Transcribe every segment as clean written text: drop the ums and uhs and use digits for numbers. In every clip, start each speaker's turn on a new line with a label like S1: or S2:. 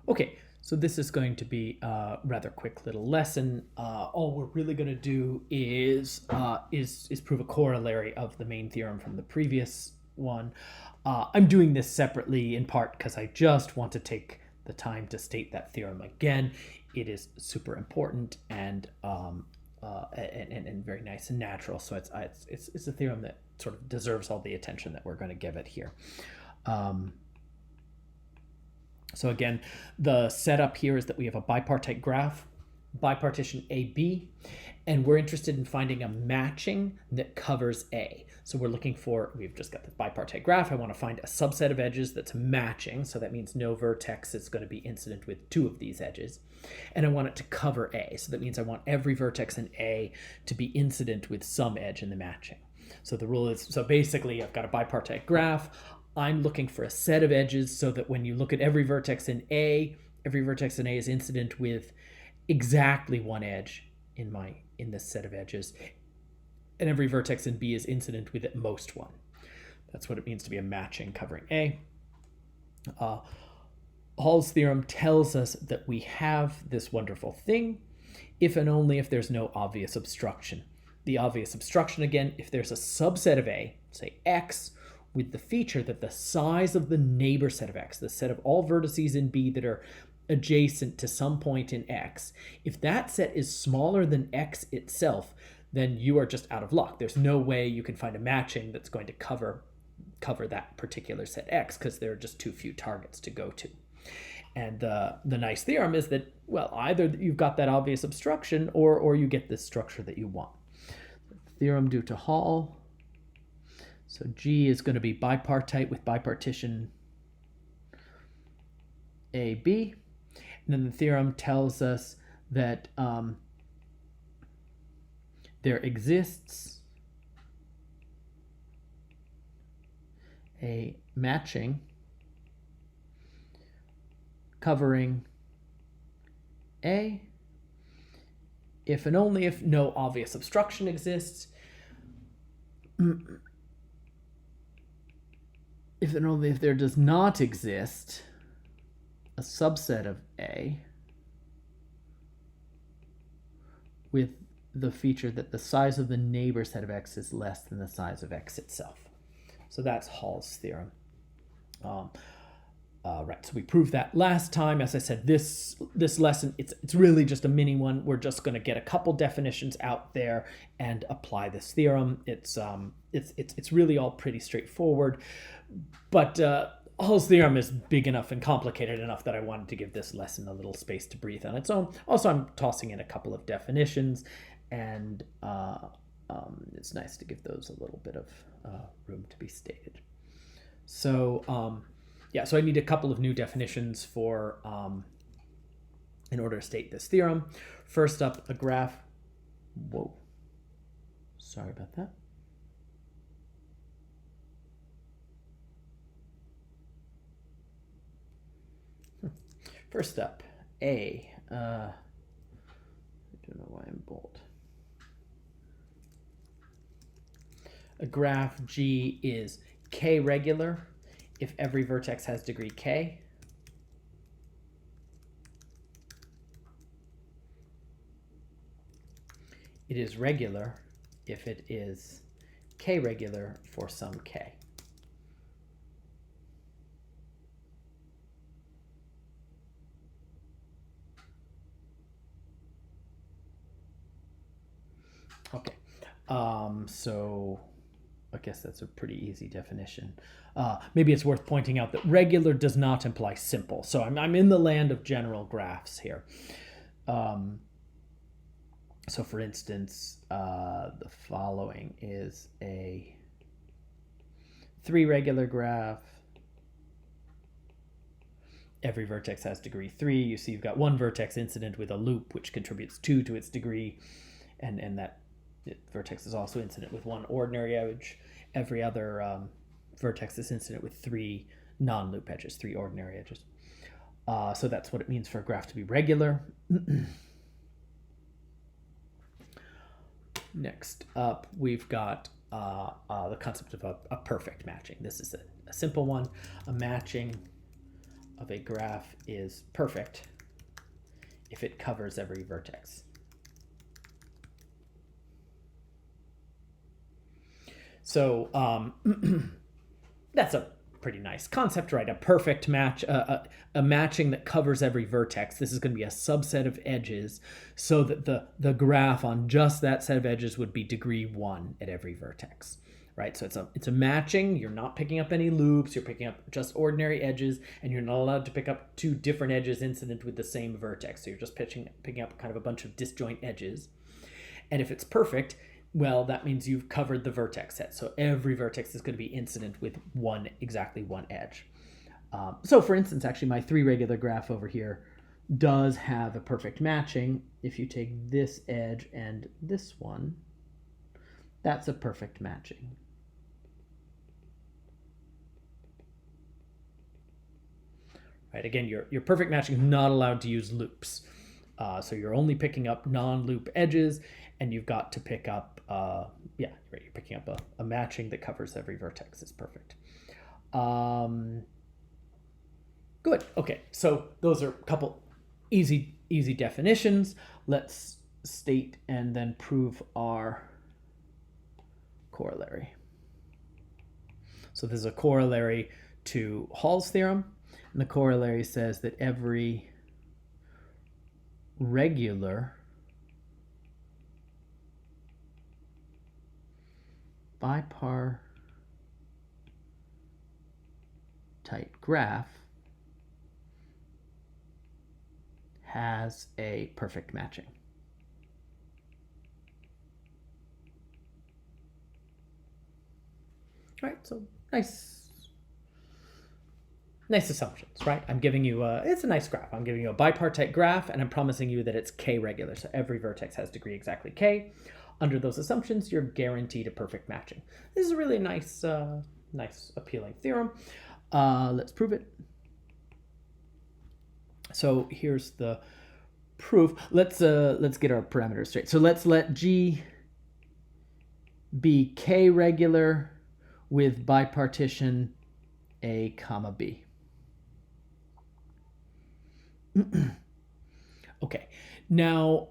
S1: Okay, so this is going to be a rather quick little lesson. All we're really going to do is prove a corollary of the main theorem from the previous one. I'm doing this separately in part because I just want to take the time to state that theorem again. It is super important and very nice and natural. So it's a theorem that sort of deserves all the attention that we're going to give it here. So again, the setup here is that we have a bipartite graph, bipartition AB, and we're interested in finding a matching that covers A. So we're looking for, we've just got the bipartite graph. I want to find a subset of edges that's matching. So that means no vertex is going to be incident with two of these edges. And I want it to cover A. So that means I want every vertex in A to be incident with some edge in the matching. So the rule is, so basically I've got a bipartite graph. I'm looking for a set of edges so that when you look at every vertex in A is incident with exactly one edge in this set of edges, and every vertex in B is incident with at most one. That's what it means to be a matching covering A. Hall's theorem tells us that we have this wonderful thing if and only if there's no obvious obstruction. The obvious obstruction, again, if there's a subset of A, say X, with the feature that the size of the neighbor set of X, the set of all vertices in B that are adjacent to some point in X, if that set is smaller than X itself, then you are just out of luck. There's no way you can find a matching that's going to cover that particular set X because there are just too few targets to go to. And the nice theorem is that, well, either you've got that obvious obstruction or you get this structure that you want. Theorem due to Hall. So G is going to be bipartite with bipartition AB. And then the theorem tells us that there exists a matching covering A if and only if no obvious obstruction exists. If and only if there does not exist a subset of A with the feature that the size of the neighbor set of X is less than the size of X itself. So that's Hall's theorem. Right, so we proved that last time. As I said, this lesson, it's really just a mini one. We're just going to get a couple definitions out there and apply this theorem. It's really all pretty straightforward, but Hall's theorem is big enough and complicated enough that I wanted to give this lesson a little space to breathe on its own. Also, I'm tossing in a couple of definitions, and it's nice to give those a little bit of room to be stated. So so I need a couple of new definitions for in order to state this theorem. First up, a graph. Whoa, sorry about that. First up, A. I don't know why I'm bold. A graph G is K regular if every vertex has degree K. It is regular if it is K regular for some K. Okay, so I guess that's a pretty easy definition. Maybe it's worth pointing out that regular does not imply simple. So I'm in the land of general graphs here. So for instance, the following is a 3 regular graph. Every vertex has degree 3. You see you've got one vertex incident with a loop which contributes 2 to its degree, and that vertex is also incident with one ordinary edge. Every other vertex is incident with 3 non-loop edges, 3 ordinary edges. So that's what it means for a graph to be regular. Next up, we've got the concept of a perfect matching. This is a simple one. A matching of a graph is perfect if it covers every vertex. So that's a pretty nice concept, right? A perfect match, a matching that covers every vertex. This is going to be a subset of edges so that the graph on just that set of edges would be degree 1 at every vertex, right? So it's a matching. You're not picking up any loops. You're picking up just ordinary edges, and you're not allowed to pick up 2 different edges incident with the same vertex. So you're just picking up kind of a bunch of disjoint edges. And if it's perfect, well, that means you've covered the vertex set. So every vertex is going to be incident with exactly one edge. So for instance, actually my 3 regular graph over here does have a perfect matching. If you take this edge and this one, that's a perfect matching. Right, again, your perfect matching is not allowed to use loops. So you're only picking up non-loop edges, and you've got to pick up, you're picking up a matching that covers every vertex. It's perfect. Good. Okay, so those are a couple easy definitions. Let's state and then prove our corollary. So this is a corollary to Hall's theorem, and the corollary says that every regular bipartite graph has a perfect matching. Right, so nice assumptions, right? I'm giving you it's a nice graph. I'm giving you a bipartite graph, and I'm promising you that it's k regular. So every vertex has degree exactly k. Under those assumptions, you're guaranteed a perfect matching. This is a really nice, appealing theorem. Let's prove it. So here's the proof. Let's get our parameters straight. So let's let G be k regular with bipartition A comma B. Okay, now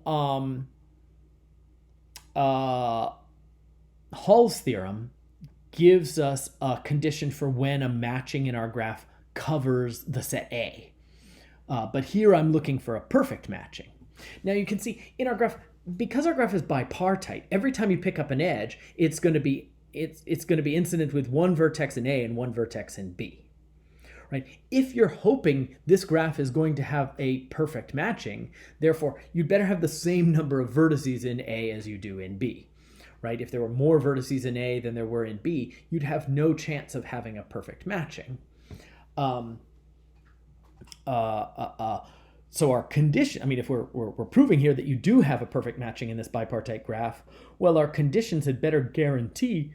S1: Hall's theorem gives us a condition for when a matching in our graph covers the set A. But here I'm looking for a perfect matching. Now you can see in our graph, because our graph is bipartite, every time you pick up an edge, it's going to be incident with one vertex in A and one vertex in B. Right? If you're hoping this graph is going to have a perfect matching, therefore you'd better have the same number of vertices in A as you do in B. Right? If there were more vertices in A than there were in B, you'd have no chance of having a perfect matching. So our condition, if we're proving here that you do have a perfect matching in this bipartite graph, well, our conditions had better guarantee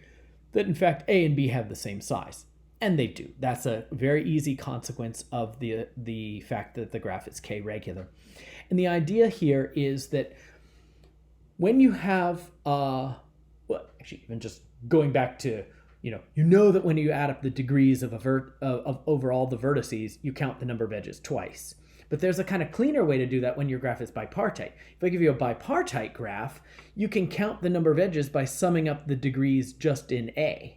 S1: that in fact A and B have the same size. And they do. That's a very easy consequence of the fact that the graph is k regular. And the idea here is that when you have, even just going back to, that when you add up the degrees of over all the vertices, you count the number of edges twice. But there's a kind of cleaner way to do that when your graph is bipartite. If I give you a bipartite graph, you can count the number of edges by summing up the degrees just in A.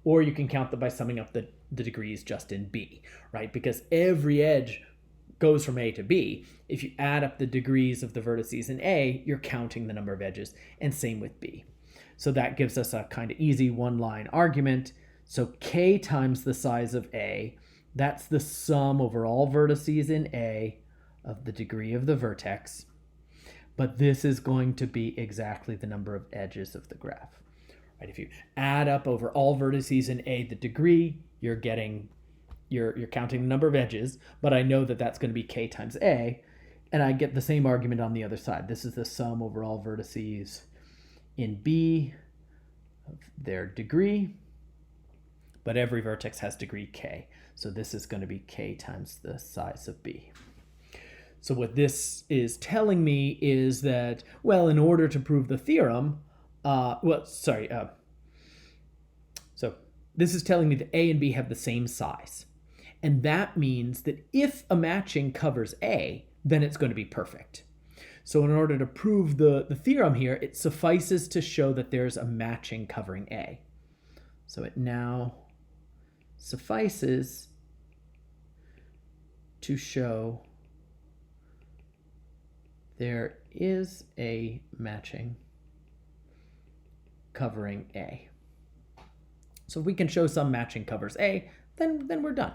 S1: Or you can count them by summing up the degrees just in B, right? Because every edge goes from A to B. If you add up the degrees of the vertices in A, you're counting the number of edges, and same with B. So that gives us a kind of easy one-line argument. So k times the size of A, that's the sum over all vertices in A of the degree of the vertex. But this is going to be exactly the number of edges of the graph. Right? If you add up over all vertices in A the degree, you're counting the number of edges, but I know that that's going to be k times A, and I get the same argument on the other side. This is the sum over all vertices in B of their degree, but every vertex has degree k. So this is going to be k times the size of B. So what this is telling me is that, well, in order to prove the theorem, so this is telling me that A and B have the same size. And that means that if a matching covers A, then it's going to be perfect. So in order to prove the theorem here, it suffices to show that there's a matching covering A. So it now suffices to show there is a matching covering A. So if we can show some matching covers A, then we're done.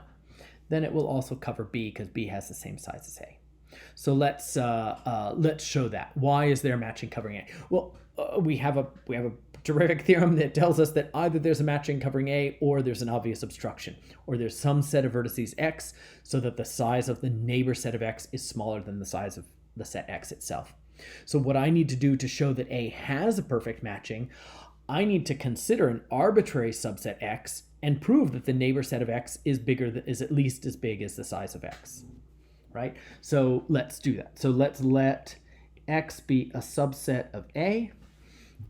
S1: Then it will also cover B because B has the same size as A. So let's show that. Why is there matching covering A? Well, we have a terrific theorem that tells us that either there's a matching covering A or there's an obvious obstruction, or there's some set of vertices X so that the size of the neighbor set of X is smaller than the size of the set X itself. So what I need to do to show that A has a perfect matching, I need to consider an arbitrary subset X and prove that the neighbor set of X is at least as big as the size of X, right? So let's do that. So let's let X be a subset of A,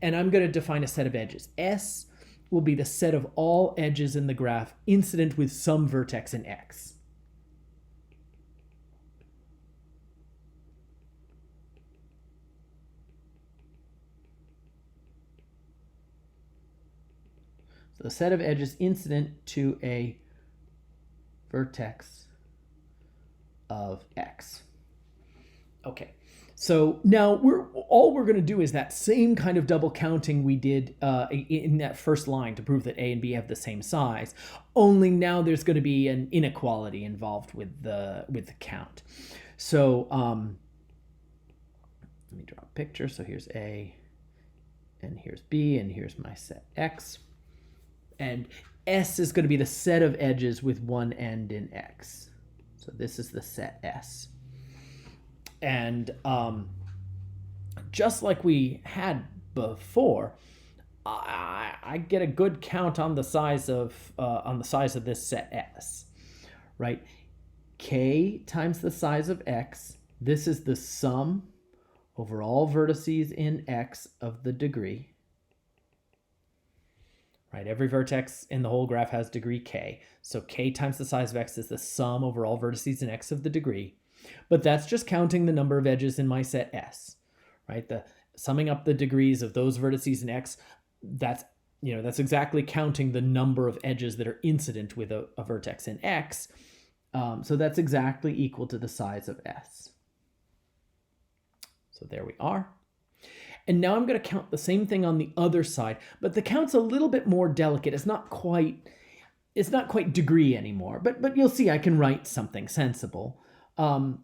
S1: and I'm going to define a set of edges. S will be the set of all edges in the graph incident with some vertex in X. So the set of edges incident to a vertex of X. Okay, so now all we're going to do is that same kind of double counting we did in that first line to prove that A and B have the same size. Only now there's going to be an inequality involved with the count. So let me draw a picture. So here's A, and here's B, and here's my set X. And S is going to be the set of edges with one end in X. So this is the set S. And just like we had before, I get a good count on the size of this set S, right? K times the size of X. This is the sum over all vertices in X of the degree. Right, every vertex in the whole graph has degree k. So k times the size of X is the sum over all vertices in X of the degree. But that's just counting the number of edges in my set S, right? The summing up the degrees of those vertices in X, that's exactly counting the number of edges that are incident with a vertex in X. So that's exactly equal to the size of S. So there we are. And now I'm going to count the same thing on the other side, but the count's a little bit more delicate. It's not quite degree anymore, but you'll see I can write something sensible. When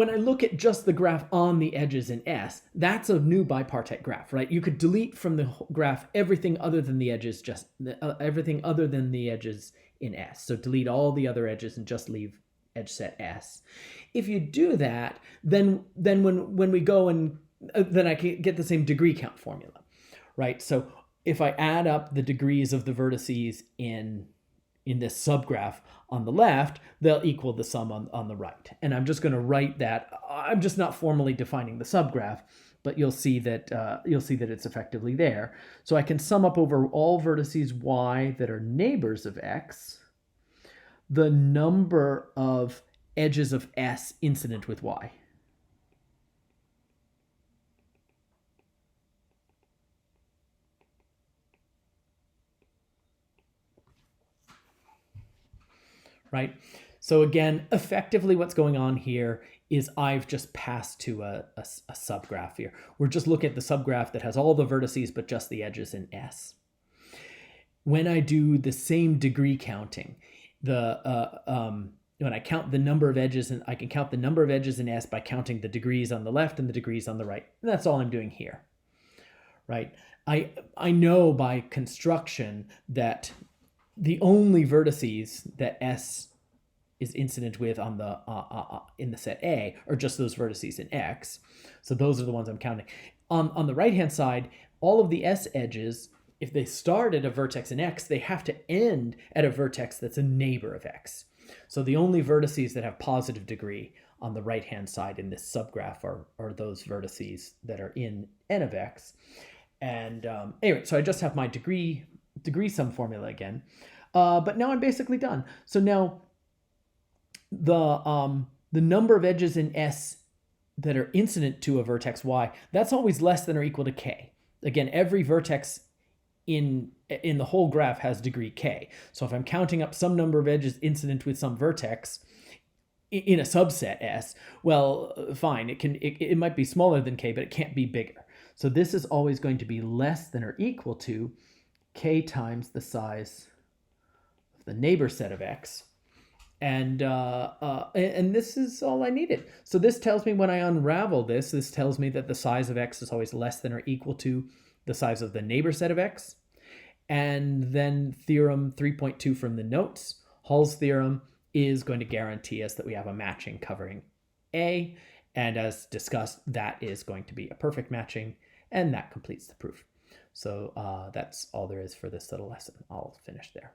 S1: I look at just the graph on the edges in S, that's a new bipartite graph, right? You could delete from the graph everything other than the edges, everything other than the edges in S. So delete all the other edges and just leave edge set S. If you do that, then when we go and then I can get the same degree count formula, right? So if I add up the degrees of the vertices in this subgraph on the left, they'll equal the sum on the right. And I'm just going to write that. I'm just not formally defining the subgraph, but you'll see that it's effectively there. So I can sum up over all vertices Y that are neighbors of X the number of edges of S incident with Y. Right? So again, effectively what's going on here is I've just passed to a subgraph here. We're just looking at the subgraph that has all the vertices but just the edges in S. When I do the same degree counting, when I count the number of edges, and I can count the number of edges in S by counting the degrees on the left and the degrees on the right. And that's all I'm doing here, right? I know by construction that the only vertices that S is incident with on the in the set A are just those vertices in X. So those are the ones I'm counting. On the right-hand side, all of the S edges, if they start at a vertex in X, they have to end at a vertex that's a neighbor of X. So the only vertices that have positive degree on the right-hand side in this subgraph are those vertices that are in N of X. And anyway, so I just have my degree sum formula again. But now I'm basically done. So now the number of edges in S that are incident to a vertex Y, that's always less than or equal to K. Again, every vertex in the whole graph has degree K. So if I'm counting up some number of edges incident with some vertex in a subset S, well, fine, it might be smaller than K, but it can't be bigger. So this is always going to be less than or equal to K times the size of the neighbor set of X. And this is all I needed. So this tells me when I unravel this tells me that the size of X is always less than or equal to the size of the neighbor set of X. And then theorem 3.2 from the notes, Hull's theorem, is going to guarantee us that we have a matching covering A. And as discussed, that is going to be a perfect matching, and that completes the proof. So that's all there is for this little lesson. I'll finish there.